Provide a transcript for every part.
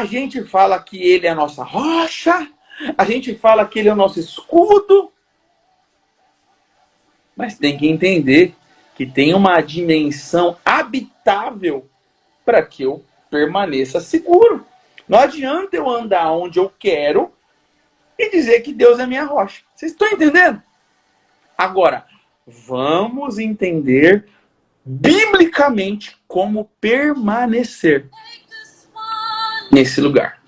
A gente fala que ele é a nossa rocha, a gente fala que ele é o nosso escudo, mas tem que entender que tem uma dimensão habitável para que eu permaneça seguro. Não adianta eu andar onde eu quero e dizer que Deus é minha rocha. Vocês estão entendendo? Agora, vamos entender biblicamente como permanecer nesse lugar.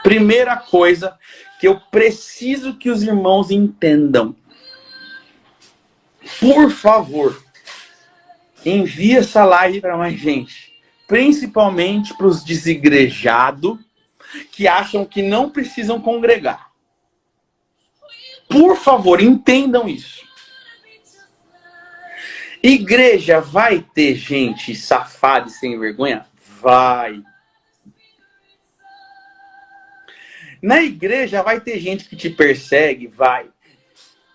Primeira coisa que eu preciso que os irmãos entendam. Por favor, envie essa live para mais gente. Principalmente para os desigrejados que acham que não precisam congregar. Por favor, entendam isso. Igreja vai ter gente safada e sem vergonha? Vai. Na igreja vai ter gente que te persegue? Vai.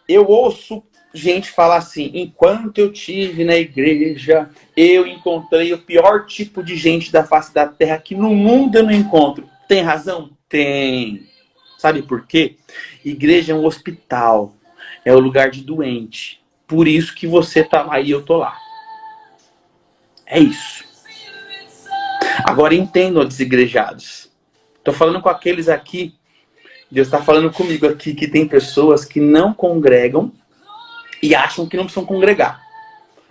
Eu ouço gente falar assim: enquanto eu tive na igreja, eu encontrei o pior tipo de gente da face da terra que no mundo eu não encontro. Tem razão? Tem. Sabe por quê? Igreja é um hospital. É o lugar de doente. Por isso que você tá lá e eu tô lá. É isso. Agora entendam, desigrejados. Tô falando com aqueles aqui. Deus está falando comigo aqui que tem pessoas que não congregam e acham que não precisam congregar.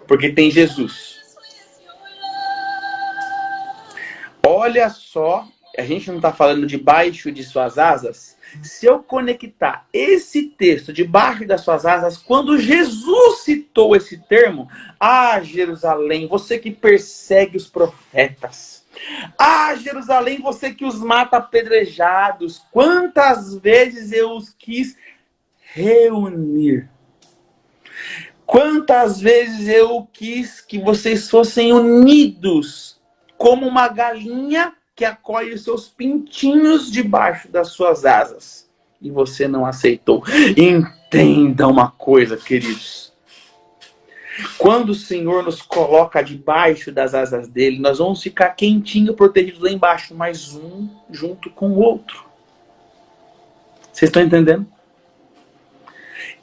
Porque tem Jesus. Olha só, a gente não está falando debaixo de suas asas? Se eu conectar esse texto debaixo das suas asas, quando Jesus citou esse termo, Jerusalém, você que persegue os profetas. Jerusalém, você que os mata apedrejados. Quantas vezes eu os quis reunir. Quantas vezes eu quis que vocês fossem unidos, como uma galinha que acolhe os seus pintinhos debaixo das suas asas. E você não aceitou. Entenda uma coisa, queridos. Quando o Senhor nos coloca debaixo das asas dele, nós vamos ficar quentinho, protegidos lá embaixo, mas um junto com o outro. Vocês estão entendendo?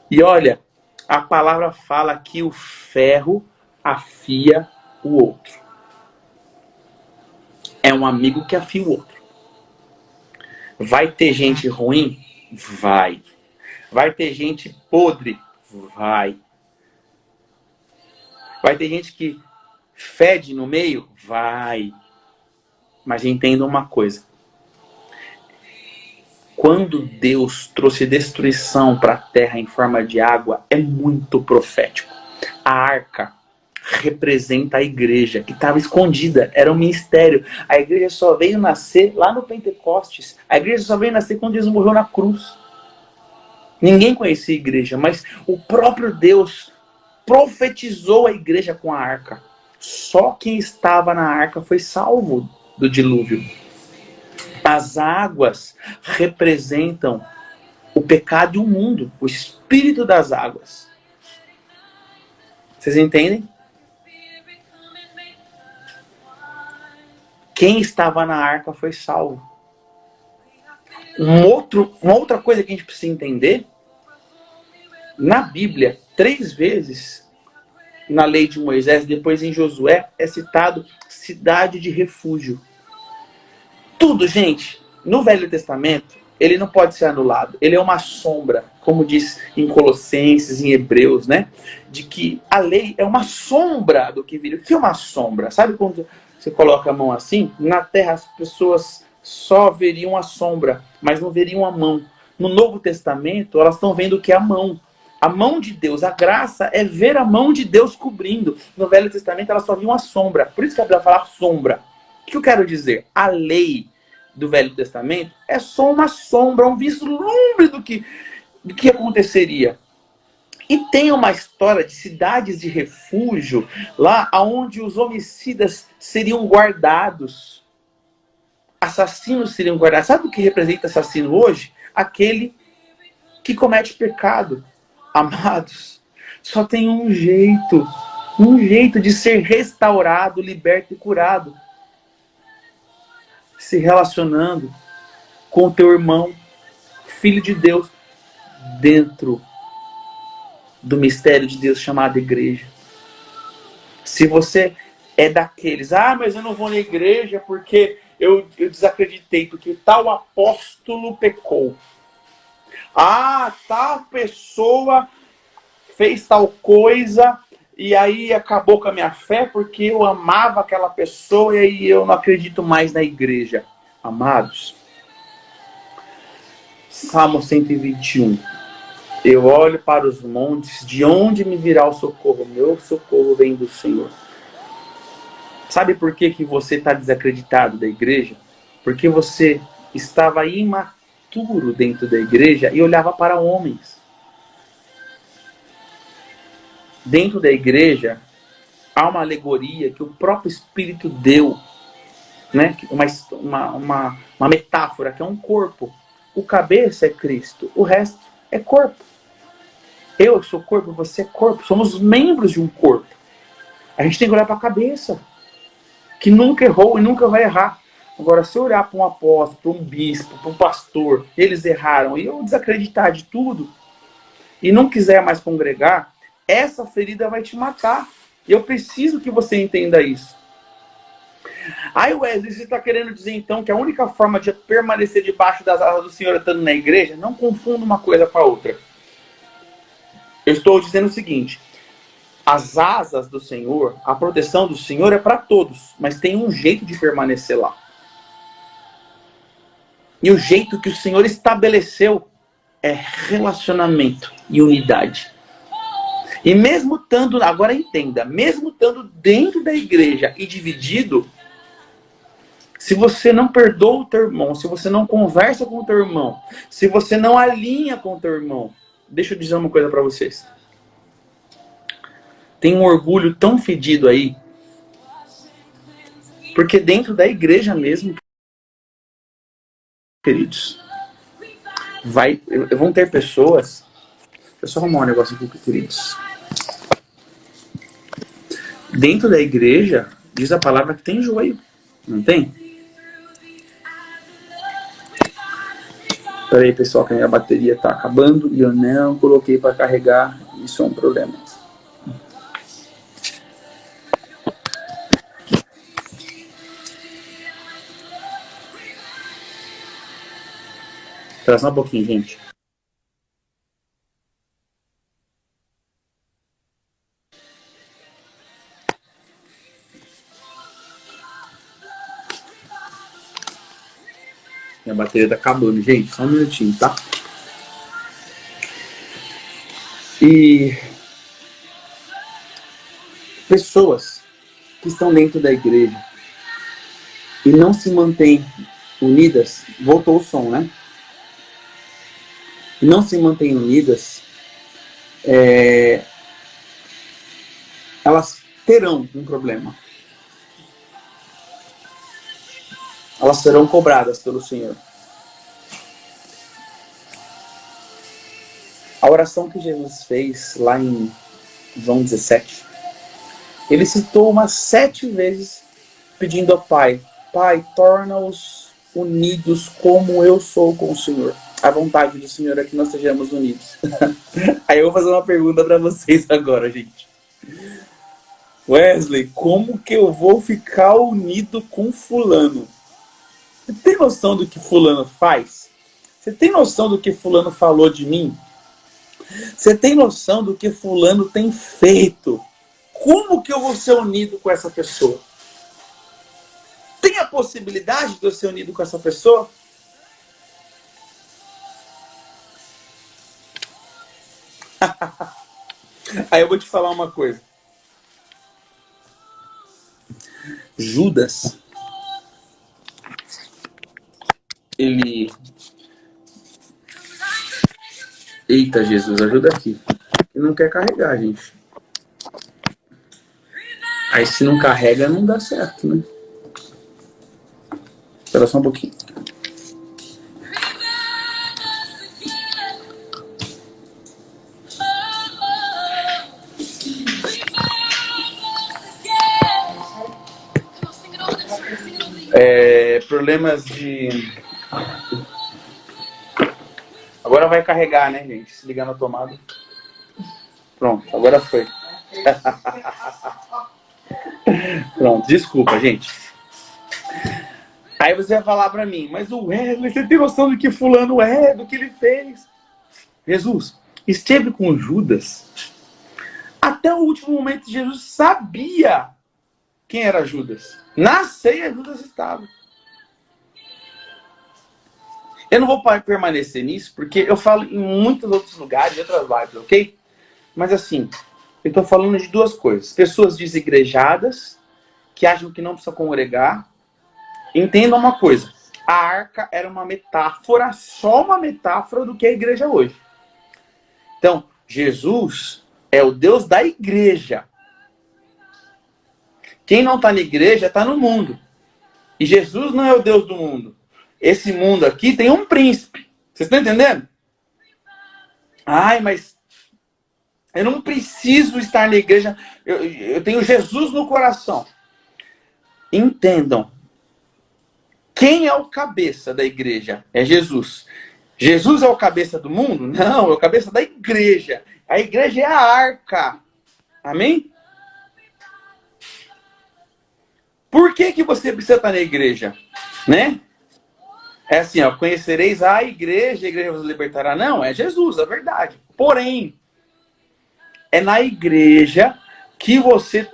E olha, a palavra fala que o ferro afia o outro. É um amigo que afia o outro. Vai ter gente ruim? Vai. Vai ter gente podre? Vai. Vai ter gente que fede no meio? Vai. Mas entenda uma coisa. Quando Deus trouxe destruição para a terra em forma de água, é muito profético. A arca representa a igreja, que estava escondida, era um mistério. A igreja só veio nascer lá no Pentecostes. A igreja só veio nascer quando Jesus morreu na cruz. Ninguém conhecia a igreja, mas o próprio Deus profetizou a igreja com a arca. Só quem estava na arca foi salvo do dilúvio. As águas representam o pecado e o mundo, o espírito das águas. Vocês entendem? Quem estava na arca foi salvo. Uma outra coisa que a gente precisa entender, na Bíblia, 3 vezes, na lei de Moisés, depois em Josué, é citado cidade de refúgio. Tudo, gente, no Velho Testamento, ele não pode ser anulado. Ele é uma sombra, como diz em Colossenses, em Hebreus, né? De que a lei é uma sombra do que viria. O que é uma sombra? Sabe quando você coloca a mão assim? Na terra as pessoas só veriam a sombra, mas não veriam a mão. No Novo Testamento, elas estão vendo o que é a mão. A mão de Deus, a graça é ver a mão de Deus cobrindo. No Velho Testamento, elas só viam a sombra. Por isso que a Bíblia fala sombra. O que eu quero dizer? A lei do Velho Testamento é só uma sombra, um vislumbre do que aconteceria. E tem uma história de cidades de refúgio, lá onde os homicidas seriam guardados. Assassinos seriam guardados. Sabe o que representa assassino hoje? Aquele que comete pecado. Amados, só tem um jeito de ser restaurado, liberto e curado. Se relacionando com o teu irmão, filho de Deus, dentro do mistério de Deus chamado igreja. Se você é daqueles, mas eu não vou na igreja porque eu desacreditei, porque tal apóstolo pecou. Tal pessoa fez tal coisa e aí acabou com a minha fé porque eu amava aquela pessoa e aí eu não acredito mais na igreja. Amados, Salmo 121. Eu olho para os montes, de onde me virá o socorro? Meu socorro vem do Senhor. Sabe por que você está desacreditado da igreja? Porque você estava imaturo dentro da igreja e olhava para homens. Dentro da igreja, há uma alegoria que o próprio Espírito deu, né? Uma metáfora, que é um corpo. O cabeça é Cristo, o resto é corpo. Eu sou corpo, você é corpo. Somos membros de um corpo. A gente tem que olhar para a cabeça, que nunca errou e nunca vai errar. Agora, se eu olhar para um apóstolo, para um bispo, para um pastor, eles erraram, e eu desacreditar de tudo, e não quiser mais congregar, essa ferida vai te matar. E eu preciso que você entenda isso. Aí, Wesley, você está querendo dizer então que a única forma de permanecer debaixo das asas do Senhor estando na igreja? Não confunda uma coisa com a outra. Eu estou dizendo o seguinte: as asas do Senhor, a proteção do Senhor é para todos, mas tem um jeito de permanecer lá. E o jeito que o Senhor estabeleceu é relacionamento e unidade. E mesmo estando, agora entenda, mesmo estando dentro da igreja e dividido, se você não perdoa o teu irmão, se você não conversa com o teu irmão, se você não alinha com o teu irmão, deixa eu dizer uma coisa para vocês. Tem um orgulho tão fedido aí, porque dentro da igreja mesmo, queridos, vão ter pessoas. Deixa eu só arrumar um negócio aqui, queridos. Dentro da igreja, diz a palavra que tem joio, não tem? Peraí, pessoal, que a minha bateria tá acabando e eu não coloquei para carregar. Isso é um problema. Espera só um pouquinho, gente. Minha bateria tá acabando, gente. Só um minutinho, tá? E pessoas que estão dentro da igreja e não se mantêm unidas, voltou o som, né? E não se mantêm unidas, elas terão um problema. Elas serão cobradas pelo Senhor. A oração que Jesus fez lá em João 17, ele citou umas 7 vezes pedindo ao Pai: Pai, torna-os unidos como eu sou com o Senhor. A vontade do Senhor é que nós sejamos unidos. Aí eu vou fazer uma pergunta para vocês agora, gente. Wesley, como que eu vou ficar unido com fulano? Você tem noção do que fulano faz? Você tem noção do que fulano falou de mim? Você tem noção do que fulano tem feito? Como que eu vou ser unido com essa pessoa? Tem a possibilidade de eu ser unido com essa pessoa? Aí eu vou te falar uma coisa. Judas, ele... Eita, Jesus, ajuda aqui. Ele não quer carregar, gente. Aí se não carrega, não dá certo, né? Espera só um pouquinho. Problemas de Agora vai carregar, né, gente? Se ligar na tomada. Pronto, agora foi. Pronto, desculpa, gente. Aí você vai falar pra mim, mas o Wesley, você tem noção do que fulano é, do que ele fez? Jesus esteve com Judas. Até o último momento, Jesus sabia quem era Judas. Na ceia, Judas estava. Eu não vou permanecer nisso, porque eu falo em muitos outros lugares, em outras lives, ok? Mas assim, eu estou falando de duas coisas. Pessoas desigrejadas, que acham que não precisam congregar. Entendam uma coisa. A arca era uma metáfora, só uma metáfora do que é a igreja hoje. Então, Jesus é o Deus da igreja. Quem não está na igreja está no mundo. E Jesus não é o Deus do mundo. Esse mundo aqui tem um príncipe. Vocês estão entendendo? Ai, mas eu não preciso estar na igreja. Eu tenho Jesus no coração. Entendam. Quem é o cabeça da igreja? É Jesus. Jesus é o cabeça do mundo? Não, é o cabeça da igreja. A igreja é a arca. Amém? Por que você precisa estar na igreja? Né? É assim, ó, conhecereis a igreja vos libertará. Não, é Jesus, é verdade. Porém, é na igreja que você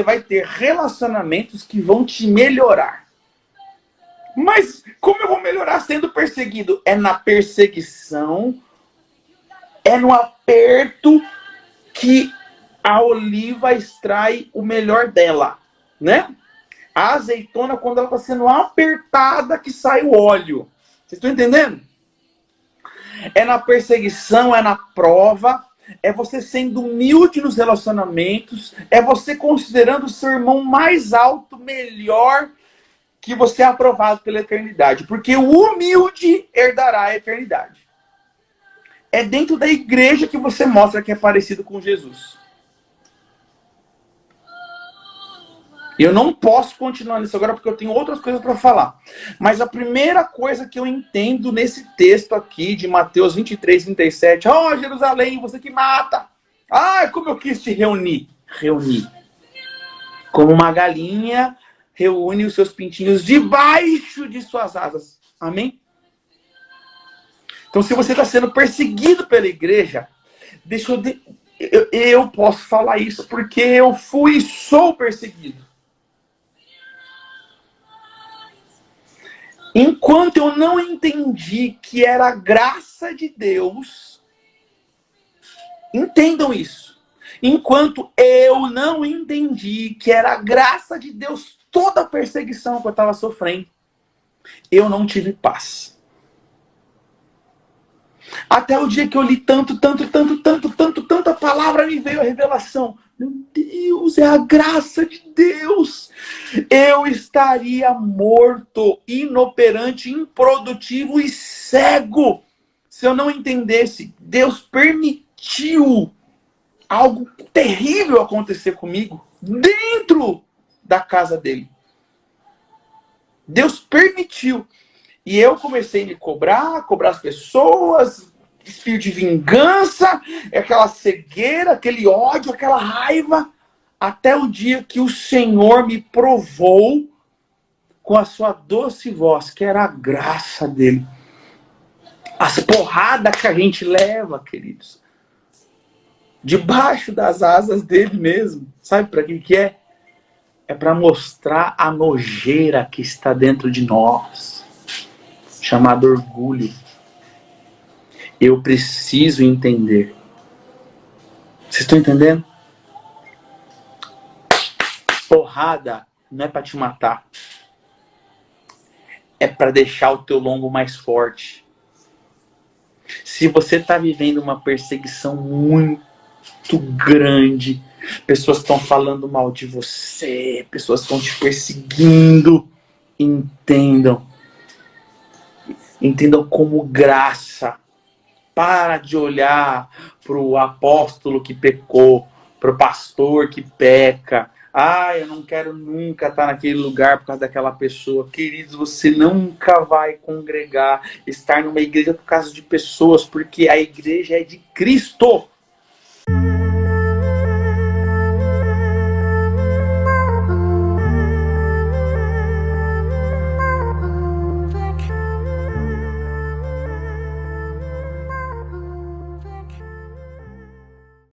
vai ter relacionamentos que vão te melhorar. Mas como eu vou melhorar sendo perseguido? É na perseguição, é no aperto que a oliva extrai o melhor dela, né? A azeitona, quando ela está sendo apertada, que sai o óleo. Vocês estão entendendo? É na perseguição, é na prova, é você sendo humilde nos relacionamentos, é você considerando o seu irmão mais alto, melhor, que você é aprovado pela eternidade. Porque o humilde herdará a eternidade. É dentro da igreja que você mostra que é parecido com Jesus. E eu não posso continuar nisso agora porque eu tenho outras coisas para falar. Mas a primeira coisa que eu entendo nesse texto aqui de Mateus 23, 37. Ó, Jerusalém, você que mata. Ah, como eu quis te reunir. Reunir. Como uma galinha reúne os seus pintinhos debaixo de suas asas. Amém? Então, se você está sendo perseguido pela igreja, eu posso falar isso porque eu fui e sou perseguido. Enquanto eu não entendi que era a graça de Deus, entendam isso. Enquanto eu não entendi que era a graça de Deus toda a perseguição que eu estava sofrendo, eu não tive paz. Até o dia que eu li tanto a palavra, me veio a revelação. Meu Deus, é a graça de Deus. Eu estaria morto, inoperante, improdutivo e cego se eu não entendesse. Deus permitiu algo terrível acontecer comigo dentro da casa dele. Deus permitiu. E eu comecei a me cobrar as pessoas, espírito de vingança, aquela cegueira, aquele ódio, aquela raiva, até o dia que o Senhor me provou com a sua doce voz, que era a graça dele. As porradas que a gente leva, queridos, debaixo das asas dele mesmo. Sabe para que é? É para mostrar a nojeira que está dentro de nós. Chamado orgulho. Eu preciso entender. Vocês estão entendendo? Porrada não é para te matar. É para deixar o teu lombo mais forte. Se você está vivendo uma perseguição muito grande, pessoas estão falando mal de você, pessoas estão te perseguindo, entendam como graça. Para de olhar para o apóstolo que pecou, para o pastor que peca, Ah, eu não quero nunca estar naquele lugar por causa daquela pessoa. Queridos, você nunca vai congregar, estar numa igreja por causa de pessoas, porque a igreja é de Cristo.